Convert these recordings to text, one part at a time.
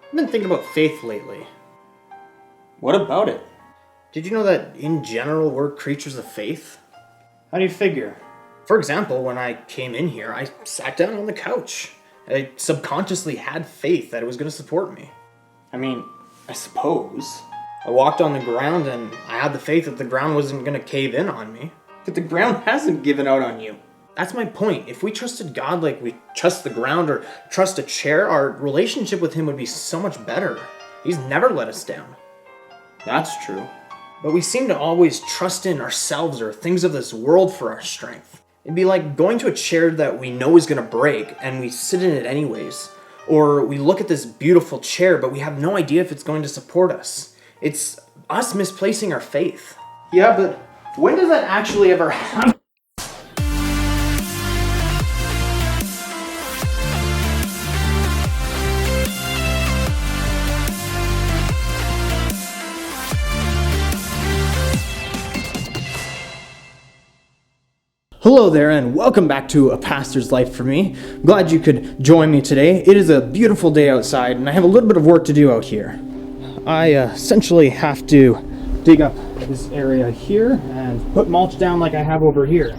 I've been thinking about faith lately. What about it? Did you know that in general we're creatures of faith? How do you figure? For example, when I came in here, I sat down on the couch. I subconsciously had faith that it was going to support me. I suppose. I walked on the ground and I had the faith that the ground wasn't going to cave in on me. But the ground hasn't given out on you. That's my point. If we trusted God like we trust the ground or trust a chair, our relationship with Him would be so much better. He's never let us down. That's true. But we seem to always trust in ourselves or things of this world for our strength. It'd be like going to a chair that we know is going to break and we sit in it anyways. Or we look at this beautiful chair but we have no idea if it's going to support us. It's us misplacing our faith. Yeah, but when does that actually ever happen? Hello there and welcome back to A Pastor's Life for Me. Glad you could join me today. It is a beautiful day outside and I have a little bit of work to do out here. I essentially have to dig up this area here and put mulch down like I have over here.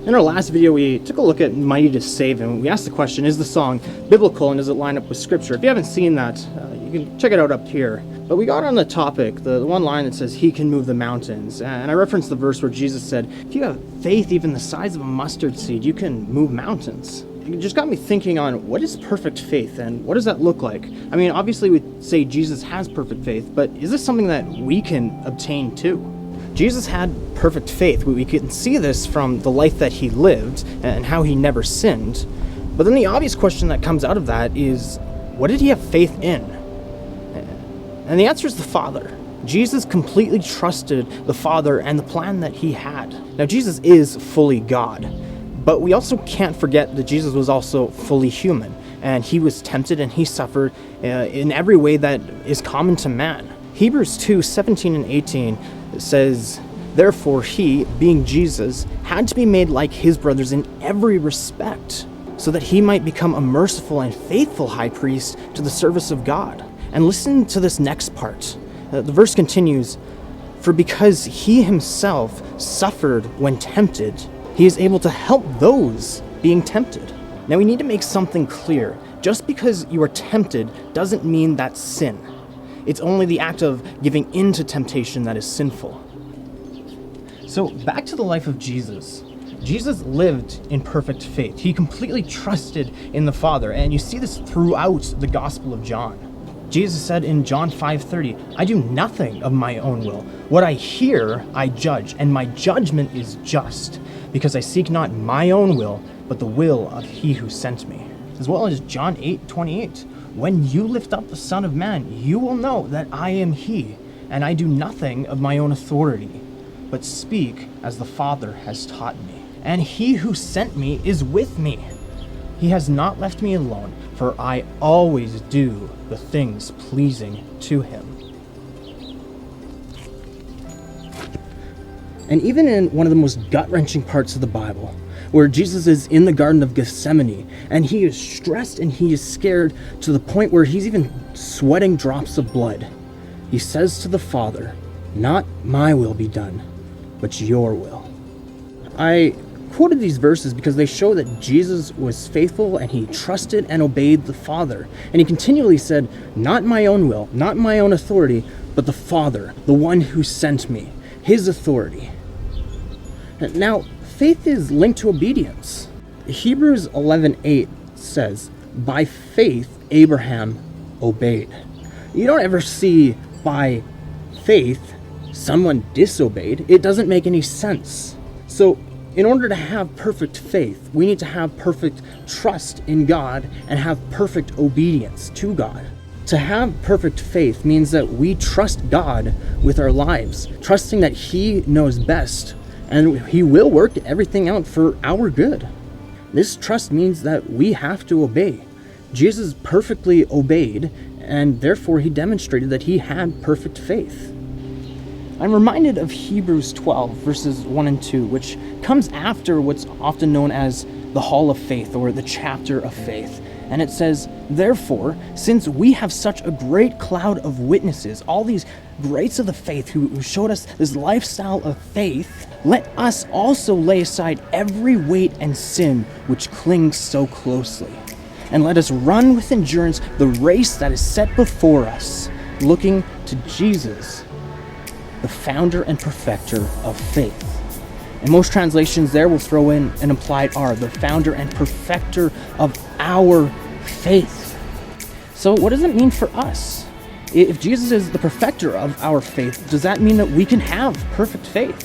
In our last video, we took a look at Mighty to Save and we asked the question, is the song biblical and does it line up with scripture? If you haven't seen that, you can check it out up here. But we got on the topic, the one line that says, He can move the mountains. And I referenced the verse where Jesus said, if you have faith even the size of a mustard seed, you can move mountains. It just got me thinking on what is perfect faith and what does that look like? Obviously we say Jesus has perfect faith, but is this something that we can obtain too? Jesus had perfect faith. We can see this from the life that he lived and how he never sinned. But then the obvious question that comes out of that is, what did he have faith in? And the answer is the Father. Jesus completely trusted the Father and the plan that he had. Now, Jesus is fully God, but we also can't forget that Jesus was also fully human, and he was tempted and he suffered in every way that is common to man. Hebrews 2:17 and 18 says, therefore he, being Jesus, had to be made like his brothers in every respect, so that he might become a merciful and faithful high priest to the service of God. And listen to this next part. The verse continues, for because he himself suffered when tempted, he is able to help those being tempted. Now we need to make something clear. Just because you are tempted doesn't mean that's sin. It's only the act of giving in to temptation that is sinful. So back to the life of Jesus. Jesus lived in perfect faith. He completely trusted in the Father, and you see this throughout the Gospel of John. Jesus said in John 5:30, I do nothing of my own will. What I hear, I judge, and my judgment is just, because I seek not my own will, but the will of he who sent me. As well as John 8:28, when you lift up the Son of Man, you will know that I am he, and I do nothing of my own authority, but speak as the Father has taught me. And he who sent me is with me. He has not left me alone, for I always do the things pleasing to him. And even in one of the most gut-wrenching parts of the Bible, where Jesus is in the Garden of Gethsemane, and he is stressed and he is scared to the point where he's even sweating drops of blood, he says to the Father, not my will be done, but your will. I quoted these verses because they show that Jesus was faithful and he trusted and obeyed the Father. And he continually said, not my own will, not my own authority, but the Father, the one who sent me, his authority. Now, faith is linked to obedience. Hebrews 11:8 says, by faith Abraham obeyed. You don't ever see by faith someone disobeyed. It doesn't make any sense. So in order to have perfect faith, we need to have perfect trust in God and have perfect obedience to God. To have perfect faith means that we trust God with our lives, trusting that he knows best and he will work everything out for our good. This trust means that we have to obey. Jesus perfectly obeyed, and therefore he demonstrated that he had perfect faith. I'm reminded of Hebrews 12, verses 1 and 2, which comes after what's often known as the Hall of Faith, or the chapter of faith. And it says, "Therefore, since we have such a great cloud of witnesses, all these greats of the faith who showed us this lifestyle of faith, let us also lay aside every weight and sin which clings so closely. And let us run with endurance the race that is set before us, looking to Jesus, the founder and perfecter of faith." And most translations there will throw in an implied R, the founder and perfecter of our faith. So what does it mean for us? If Jesus is the perfecter of our faith, does that mean that we can have perfect faith?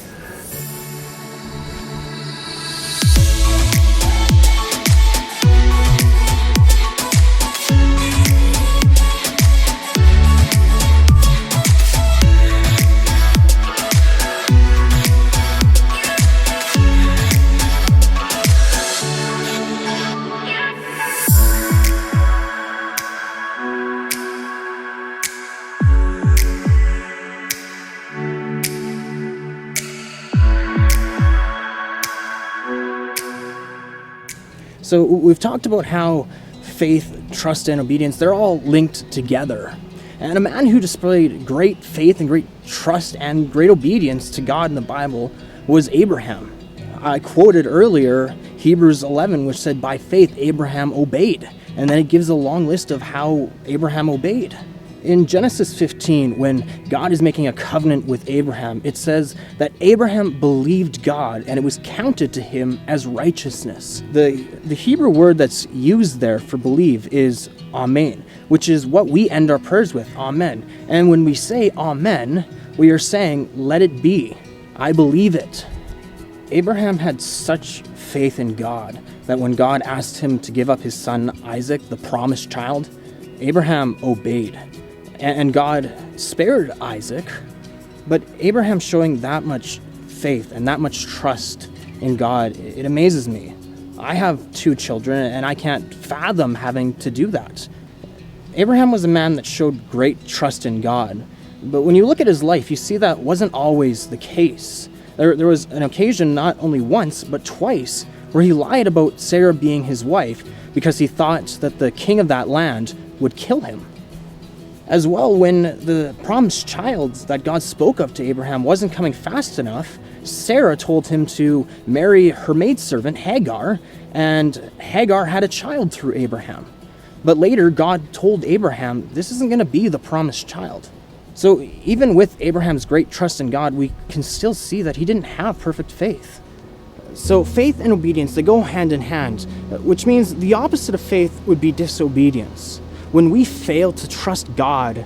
So we've talked about how faith, trust, and obedience, they're all linked together. And a man who displayed great faith and great trust and great obedience to God in the Bible was Abraham. I quoted earlier Hebrews 11, which said, "By faith Abraham obeyed." And then it gives a long list of how Abraham obeyed. In Genesis 15, when God is making a covenant with Abraham, it says that Abraham believed God and it was counted to him as righteousness. The Hebrew word that's used there for believe is amen, which is what we end our prayers with, amen. And when we say amen, we are saying, let it be. I believe it. Abraham had such faith in God that when God asked him to give up his son Isaac, the promised child, Abraham obeyed. And God spared Isaac, but Abraham showing that much faith and that much trust in God, it amazes me. I have 2 children and I can't fathom having to do that. Abraham was a man that showed great trust in God, but when you look at his life, you see that wasn't always the case. There was an occasion, not only once, but twice, where he lied about Sarah being his wife because he thought that the king of that land would kill him. As well, when the promised child that God spoke of to Abraham wasn't coming fast enough, Sarah told him to marry her maidservant Hagar, and Hagar had a child through Abraham. But later, God told Abraham, this isn't going to be the promised child. So even with Abraham's great trust in God, we can still see that he didn't have perfect faith. So faith and obedience, they go hand in hand, which means the opposite of faith would be disobedience. When we fail to trust God,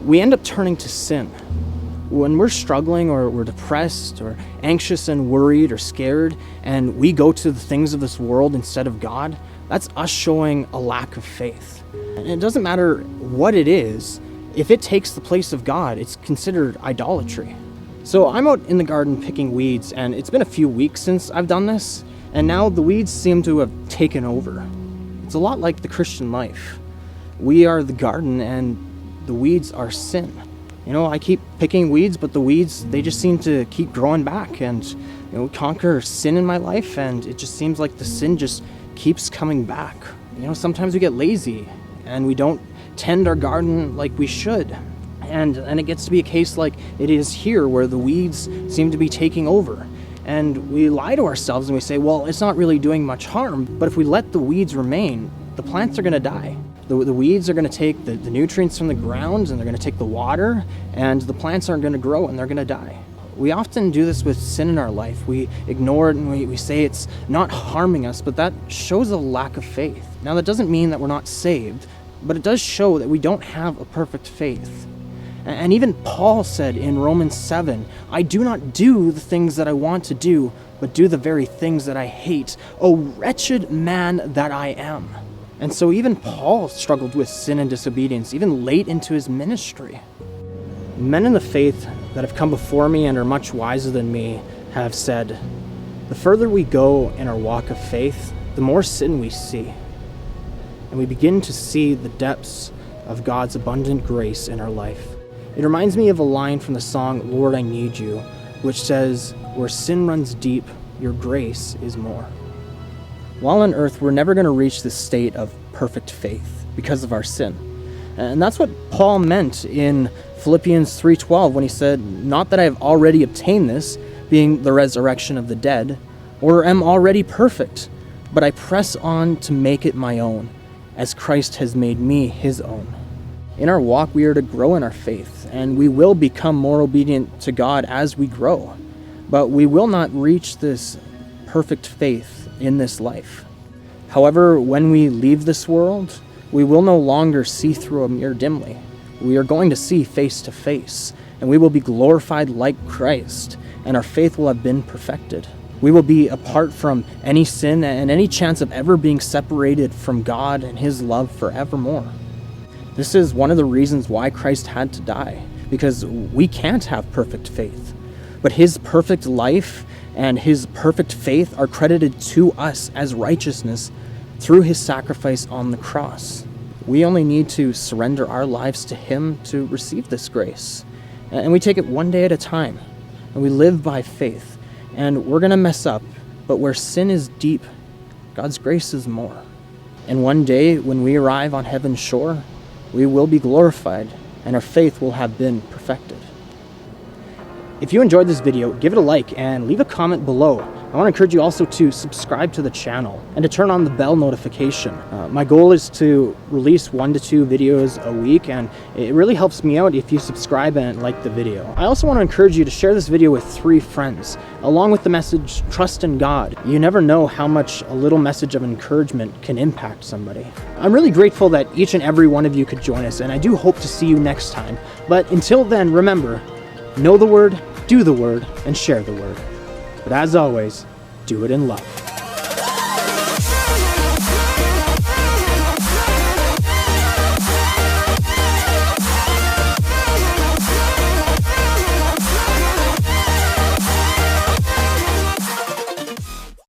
we end up turning to sin. When we're struggling or we're depressed or anxious and worried or scared, and we go to the things of this world instead of God, that's us showing a lack of faith. And it doesn't matter what it is, if it takes the place of God, it's considered idolatry. So I'm out in the garden picking weeds, and it's been a few weeks since I've done this, and now the weeds seem to have taken over. It's a lot like the Christian life. We are the garden and the weeds are sin. You know, I keep picking weeds, but the weeds, they just seem to keep growing back and, conquer sin in my life, and it just seems like the sin just keeps coming back. Sometimes we get lazy and we don't tend our garden like we should. And it gets to be a case like it is here, where the weeds seem to be taking over. And we lie to ourselves and we say, well, it's not really doing much harm, but if we let the weeds remain, the plants are going to die. The weeds are going to take the nutrients from the ground, and they're going to take the water, and the plants aren't going to grow and they're going to die. We often do this with sin in our life. We ignore it and we say it's not harming us, but that shows a lack of faith. Now, that doesn't mean that we're not saved, but it does show that we don't have a perfect faith. And even Paul said in Romans 7, I do not do the things that I want to do, but do the very things that I hate. O wretched man that I am. And so even Paul struggled with sin and disobedience, even late into his ministry. Men in the faith that have come before me and are much wiser than me have said, the further we go in our walk of faith, the more sin we see. And we begin to see the depths of God's abundant grace in our life. It reminds me of a line from the song, Lord, I Need You, which says, where sin runs deep, your grace is more. While on earth, we're never going to reach this state of perfect faith because of our sin. And that's what Paul meant in Philippians 3:12 when he said, "Not that I have already obtained this, being the resurrection of the dead, or am already perfect, but I press on to make it my own, as Christ has made me his own." In our walk, we are to grow in our faith, and we will become more obedient to God as we grow. But we will not reach this perfect faith in this life. However, when we leave this world, we will no longer see through a mirror dimly. We are going to see face to face, and we will be glorified like Christ, and our faith will have been perfected. We will be apart from any sin and any chance of ever being separated from God and his love forevermore. This is one of the reasons why Christ had to die, because we can't have perfect faith. But his perfect life and his perfect faith are credited to us as righteousness through his sacrifice on the cross. We only need to surrender our lives to him to receive this grace. And we take it one day at a time, and we live by faith. And we're going to mess up, but where sin is deep, God's grace is more. And one day, when we arrive on heaven's shore, we will be glorified, and our faith will have been perfected. If you enjoyed this video, give it a like and leave a comment below. I want to encourage you also to subscribe to the channel and to turn on the bell notification. My goal is to release 1 to 2 videos a week, and it really helps me out if you subscribe and like the video. I also want to encourage you to share this video with 3 friends, along with the message, trust in God. You never know how much a little message of encouragement can impact somebody. I'm really grateful that each and every one of you could join us, and I do hope to see you next time. But until then, remember, know the word, do the word, and share the word. But as always, do it in love.